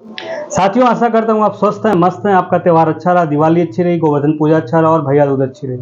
साथियों, आशा करता हूँ आप स्वस्थ हैं, मस्त हैं, आपका त्योहार अच्छा रहा, दिवाली अच्छी रही, गोवर्धन पूजा अच्छा रहा और भैया दूज अच्छी रही।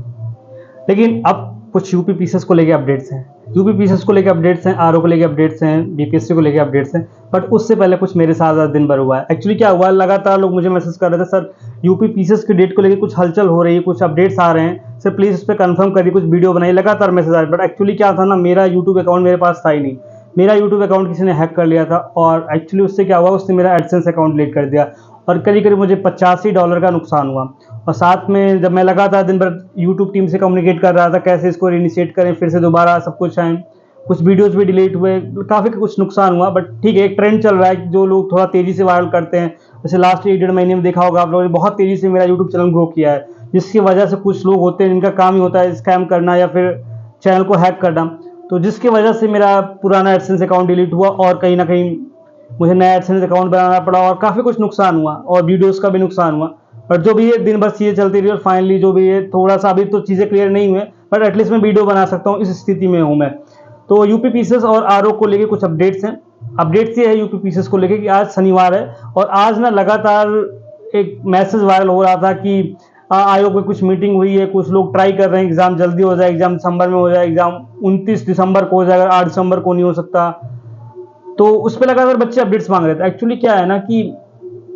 लेकिन अब कुछ यूपी पीसेस को लेके अपडेट्स हैं। यूपी पीसेस को लेके अपडेट्स हैं, आरओ को लेके अपडेट्स हैं, बीपीएससी को लेके अपडेट्स हैं। बट उससे पहले कुछ मेरे साथ आज दिन भर हुआ है। एक्चुअली क्या हुआ, लगातार लोग मुझे मैसेज कर रहे थे, सर यूपी पीसेस की डेट को लेके कुछ हलचल हो रही है, कुछ अपडेट्स आ रहे हैं, सर प्लीज़ उस पे कंफर्म करिए, कुछ वीडियो बनाइए। लगातार मैसेज आ रहे हैं। बट एक्चुअली क्या था ना, मेरा यूट्यूब अकाउंट मेरे पास था ही नहीं। मेरा यूट्यूब अकाउंट किसी ने हैक कर लिया था और एक्चुअली उससे क्या हुआ, उसने मेरा एडसेंस अकाउंट डिलीट कर दिया और करीब-करीब मुझे $85 का नुकसान हुआ। और साथ में जब मैं लगातार दिन भर यूट्यूब टीम से कम्युनिकेट कर रहा था, कैसे इसको रीइनिशिएट करें, फिर से दोबारा सब कुछ आए, कुछ वीडियोज़ भी डिलीट हुए, काफ़ी कुछ नुकसान हुआ। बट ठीक है, एक ट्रेंड चल रहा है, जो लोग थोड़ा तेज़ी से वायरल करते हैं। जैसे लास्ट 1 डेढ़ महीने में देखा होगा आप लोगों ने, बहुत तेज़ी से मेरा यूट्यूब चैनल ग्रो किया है, जिसकी वजह से कुछ लोग होते हैं जिनका काम ही होता है स्कैम करना या फिर चैनल को हैक करना। तो जिसकी वजह से मेरा पुराना एडसेंस अकाउंट डिलीट हुआ और कहीं न कहीं मुझे नया एडसेंस अकाउंट बनाना पड़ा और काफ़ी कुछ नुकसान हुआ और वीडियोज़ का भी नुकसान हुआ। बट जो भी है, दिन भर चीज़ें चलती रही और फाइनली जो भी है, थोड़ा-सा अभी तो चीज़ें क्लियर नहीं हुए, बट एटलीस्ट मैं वीडियो बना सकता हूँ, इस स्थिति में हूँ मैं। तो यूपी पीसेस और आरओ को लेके कुछ अपडेट्स हैं। अपडेट्स ये है यूपी पीसेस को लेके कि आज शनिवार है और आज ना लगातार एक मैसेज वायरल हो रहा था कि आयोग में कुछ मीटिंग हुई है, कुछ लोग ट्राई कर रहे हैं एग्ज़ाम जल्दी हो जाए, एग्ज़ाम दिसंबर में हो जाए, एग्ज़ाम 29 दिसंबर को हो जाएगा, 8 दिसंबर को नहीं हो सकता। तो उस पे लगातार बच्चे अपडेट्स मांग रहे थे। एक्चुअली क्या है ना कि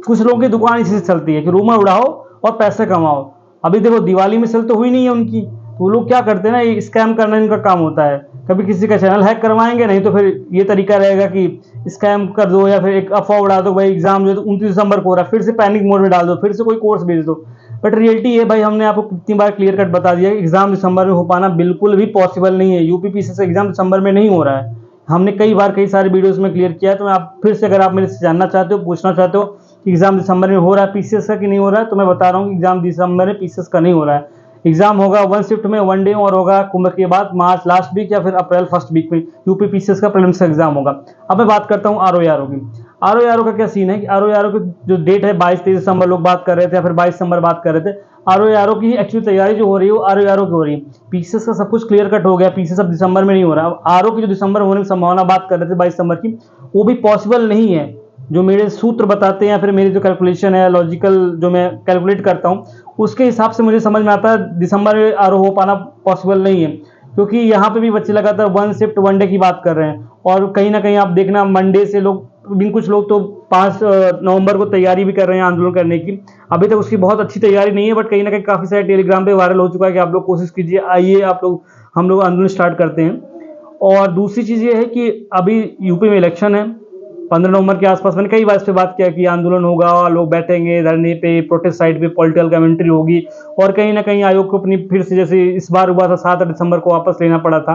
कुछ लोगों की दुकान इसी से चलती है कि रूमर उड़ाओ और पैसे कमाओ। अभी देखो, दिवाली में सेल तो हुई नहीं है उनकी, तो वो लोग क्या करते हैं ना, ये स्कैम करना इनका काम होता है। कभी किसी का चैनल हैक करवाएंगे, नहीं तो फिर ये तरीका रहेगा कि स्कैम कर दो या फिर एक अफवाह उड़ा दो, भाई एग्जाम जो है 29 दिसंबर को हो रहा है, फिर से पैनिक मोड में डाल दो, फिर से कोई कोर्स भेज दो। बट रियलिटी है भाई, हमने आपको कितनी बार क्लियर कट बता दिया कि एग्जाम दिसंबर में हो पाना बिल्कुल भी पॉसिबल नहीं है। यूपीपीसी से एग्जाम दिसंबर में नहीं हो रहा है। हमने कई बार कई सारे वीडियोस में क्लियर किया है। तो मैं आप फिर से, अगर आप मेरे से जानना चाहते हो, पूछना चाहते हो कि एग्जाम दिसंबर में हो रहा है पीसीएस का कि नहीं हो रहा है, तो मैं बता रहा हूँ कि एग्जाम दिसंबर में पीसीएस का नहीं हो रहा है। एग्जाम होगा वन शिफ्ट में, वन डे, और होगा कुंभ के बाद मार्च लास्ट वीक या फिर अप्रैल फर्स्ट वीक में यूपी पीसीएस का प्रीलिम्स का एग्जाम होगा। अब मैं बात करता हूँ आरओ यारो की। आरओ यारो का क्या सीन है कि आरओ यारो की जो डेट है 22-23 दिसंबर लोग बात कर रहे थे या फिर 22 दिसंबर बात कर रहे थे। आरओ यारो की एक्चुअली तैयारी जो हो रही है वो आरओ यारो की हो रही है। पीसीएस का सब कुछ क्लियर कट हो गया, पीसीएस अब दिसंबर में नहीं हो रहा। अब आरओ की जो दिसंबर होने की संभावना बात कर रहे थे 22 दिसंबर की, वो भी पॉसिबल नहीं है। जो मेरे सूत्र बताते हैं या फिर मेरी जो कैलकुलेशन है, लॉजिकल जो मैं कैलकुलेट करता हूँ, उसके हिसाब से मुझे समझ में आता है दिसंबर में आरओ हो पाना पॉसिबल नहीं है। क्योंकि यहाँ पे भी बच्चे लगातार वन शिफ्ट वन डे की बात कर रहे हैं और कहीं ना कहीं आप देखना मंडे से लोग भी, कुछ लोग तो 5 नवंबर को तैयारी भी कर रहे हैं आंदोलन करने की। अभी तक उसकी बहुत अच्छी तैयारी नहीं है, बट कहीं ना कहीं काफ़ी सारे टेलीग्राम पे वायरल हो चुका है कि आप लोग कोशिश कीजिए, आइए आप लोग, हम लोग आंदोलन स्टार्ट करते हैं। और दूसरी चीज़ ये है कि अभी यूपी में इलेक्शन है 15 नवंबर के आसपास। मैंने कई बार इस पे बात किया कि आंदोलन होगा, लोग बैठेंगे धरने पे, प्रोटेस्ट साइट पे, पॉलिटिकल कमेंट्री होगी और कहीं ना कहीं आयोग को अपनी फिर से, जैसे इस बार हुआ था 7 दिसंबर को वापस लेना पड़ा था,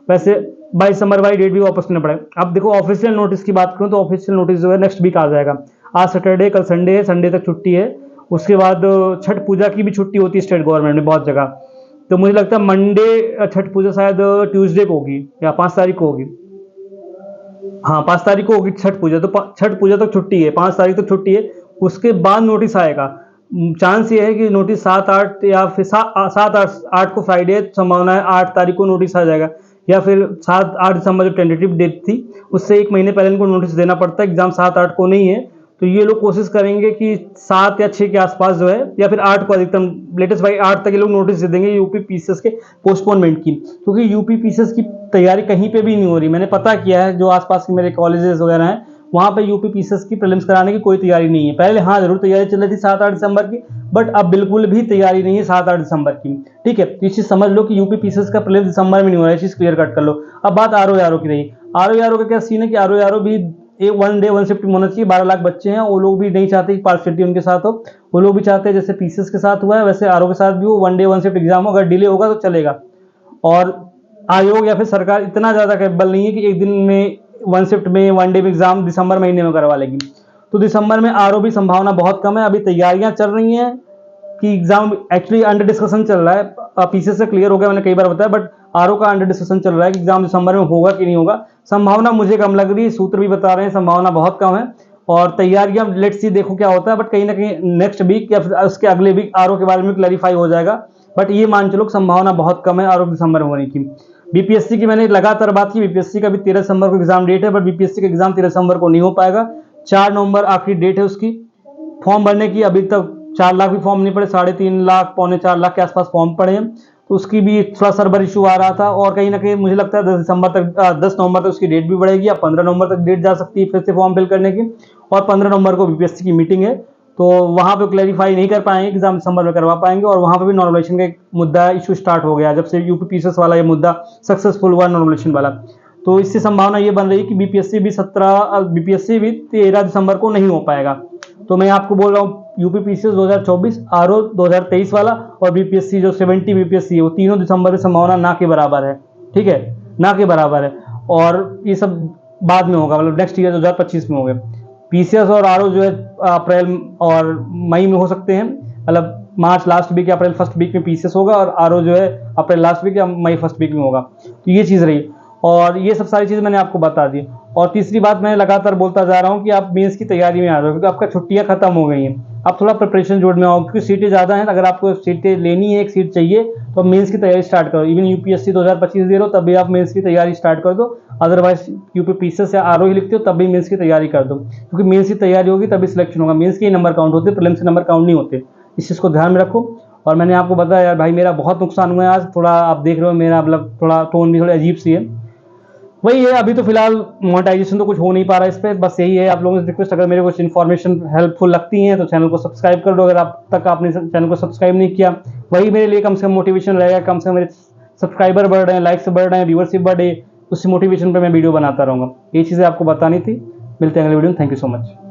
वैसे 22 दिसंबर वाली डेट भी वापस लेना पड़ेगा। अब देखो, ऑफिशियल नोटिस की बात करूँ तो ऑफिशियल नोटिस जो है नेक्स्ट वीक आ जाएगा। आज सैटरडे, कल संडे है, संडे तक छुट्टी है। उसके बाद छठ पूजा की भी छुट्टी होती है स्टेट गवर्नमेंट में बहुत जगह। तो मुझे लगता है मंडे छठ पूजा शायद ट्यूसडे को होगी या 5 तारीख को होगी। हाँ, 5 तारीख को होगी छठ पूजा। तो छठ पूजा तक छुट्टी है, 5 तारीख तक छुट्टी है। उसके बाद नोटिस आएगा। चांस ये है कि नोटिस 7-8 या फिर 7-8 को फ्राइडे है, संभावना है 8 तारीख को नोटिस आ जाएगा, या फिर 7-8 दिसंबर जो टेंटेटिव डेट थी उससे 1 महीने पहले इनको नोटिस देना पड़ता है। एग्जाम 7-8 को नहीं है, तो ये लोग कोशिश करेंगे कि 7 या 6 के आसपास जो है, या फिर 8 को अधिकतम, लेटेस्ट भाई 8 तक ये लोग नोटिस दे देंगे यूपी पीसीएस के पोस्टपोनमेंट की। क्योंकि यूपी पीसीएस की तैयारी कहीं पे भी नहीं हो रही। मैंने पता किया है, जो आसपास के मेरे कॉलेजेस वगैरह हैं, वहाँ पे यूपी पीसीएस की प्रीलिम्स कराने की कोई तैयारी नहीं है। पहले हाँ जरूर तैयारी चल रही थी 7-8 दिसंबर की, बट अब बिल्कुल भी तैयारी नहीं है 7-8 दिसंबर की। ठीक है, तो ये चीज समझ लो कि यूपी पीसीएस का प्रीलिम्स दिसंबर में नहीं हो रहा है, चीज क्लियर कट कर लो। अब बात आरओ यारो की रही। आरओ यारो का क्या सीन है कि आरओ यारो भी एक वन डे वन शिफ्ट होना चाहिए। 12 लाख बच्चे हैं, वो लोग भी नहीं चाहते कि पार्शियलिटी उनके साथ हो। वो लोग भी चाहते हैं जैसे पीसीएस के साथ हुआ है वैसे आरओ के साथ भी हो, one day one shift exam हो। अगर डिले होगा तो चलेगा। और आयोग या फिर सरकार इतना ज्यादा कैपेबल नहीं है कि एक दिन में वन शिफ्ट में, वन डे में एग्जाम दिसंबर महीने में करवा लेगी। तो दिसंबर में आरओ भी संभावना बहुत कम है। अभी तैयारियां चल रही हैं कि एग्जाम एक्चुअली अंडर डिस्कशन चल रहा है। पीसीएस से क्लियर हो गया, मैंने कई बार बताया, बट आरओ का अंडर डिस्कशन चल रहा है कि एग्जाम दिसंबर में होगा कि नहीं होगा। संभावना मुझे कम लग रही है, सूत्र भी बता रहे हैं संभावना बहुत कम है। और तैयारियां लेट्स सी, देखो क्या होता है। बट कहीं ना कहीं नेक्स्ट वीक या फिर उसके अगले वीक आरओ के बारे में क्लैरिफाई हो जाएगा। बट ये मान चलो संभावना बहुत कम है आरओ दिसंबर में होने की। बीपीएससी की मैंने लगातार बात की, बीपीएससी का भी 13 दिसंबर को एग्जाम डेट है, बट बीपीएससी का एग्जाम 13 दिसंबर को नहीं हो पाएगा। 4 नवंबर आखिरी डेट है उसकी फॉर्म भरने की। अभी तक 4 लाख भी फॉर्म नहीं पड़े, 3.5 लाख पौने 4 लाख के आसपास फॉर्म पड़े हैं। तो उसकी भी थोड़ा सर्वर इशू आ रहा था, और कहीं ना कहीं मुझे लगता है 10 नवंबर तक उसकी डेट भी बढ़ेगी, या 15 नवंबर तक डेट जा सकती है फिर से फॉर्म फिल करने की। और 15 नवंबर को बीपीएससी की मीटिंग है, तो वहां पे क्लैरिफाई नहीं कर पाएंगे, एग्जाम दिसंबर में करवा पाएंगे। और वहां पे भी नॉर्मलाइजेशन का एक मुद्दा इशू स्टार्ट हो गया जब से यूपी पीसीएस वाला ये मुद्दा सक्सेसफुल हुआ नॉर्मलाइजेशन वाला। तो इससे संभावना ये बन रही है कि बीपीएससी भी 13 दिसंबर को नहीं हो पाएगा। तो मैं आपको बोल रहा हूँ यूपी पीसीएस 2024, आरओ 2023 वाला और बीपीएससी जो 70 बीपीएससी है वो तीनों दिसंबर की संभावना ना के बराबर है। ठीक है, ना के बराबर है। और ये सब बाद में होगा, मतलब नेक्स्ट ईयर 2025 में होगा। पीसीएस और आरओ जो है अप्रैल और मई में हो सकते हैं, मतलब मार्च लास्ट वीक या अप्रैल फर्स्ट वीक में पीसीएस होगा, और आरओ जो है अप्रैल लास्ट वीक या मई फर्स्ट वीक में होगा। तो ये चीज़ रही, और ये सब सारी चीज़ मैंने आपको बता दी। और तीसरी बात मैं लगातार बोलता जा रहा हूँ कि आप मेंस की तैयारी में आ जाओ, क्योंकि आपका छुट्टियां खत्म हो गई हैं। आप थोड़ा प्रिपरेशन जोड़ में आओ, क्योंकि सीटें ज़्यादा हैं। अगर आपको सीटें लेनी है, एक सीट चाहिए, तो मेंस की तैयारी स्टार्ट करो। इवन यूपीएससी 2025 दे रहे हो तब भी आप मेंस की तैयारी स्टार्ट कर दो। अदरवाइज यूपी पीसीएस या आरओ ही लिखते हो तब भी मेंस की तैयारी कर दो, क्योंकि मेंस की तैयारी होगी तभी सिलेक्शन होगा। मेंस के ही नंबर काउंट होते हैं, प्रीलिम्स के नंबर काउंट नहीं होते। इस चीज़ को ध्यान में रखो। और मैंने आपको बताया यार भाई, मेरा बहुत नुकसान हुआ है आज, थोड़ा आप देख रहे हो मेरा मतलब थोड़ा टोन भी थोड़ी अजीब सी है। वही है, अभी तो फिलहाल मोनेटाइजेशन तो कुछ हो नहीं पा रहा है इस पर। बस यही है, आप लोगों से रिक्वेस्ट, अगर मेरे कुछ इन्फॉर्मेशन हेल्पफुल लगती है तो चैनल को सब्सक्राइब कर दो। अगर आप तक आपने चैनल को सब्सक्राइब नहीं किया, वही मेरे लिए कम से कम मोटिवेशन रहेगा। कम से कम मेरे सब्सक्राइबर बढ़ रहे हैं, लाइक्स बढ़ रहे हैं, व्यूअरशिप बढ़े, उससे मोटिवेशन पर मैं वीडियो बनाता रहूँगा। ये चीज़ें आपको बतानी थी। मिलते हैं अगले वीडियो में। Thank you so much.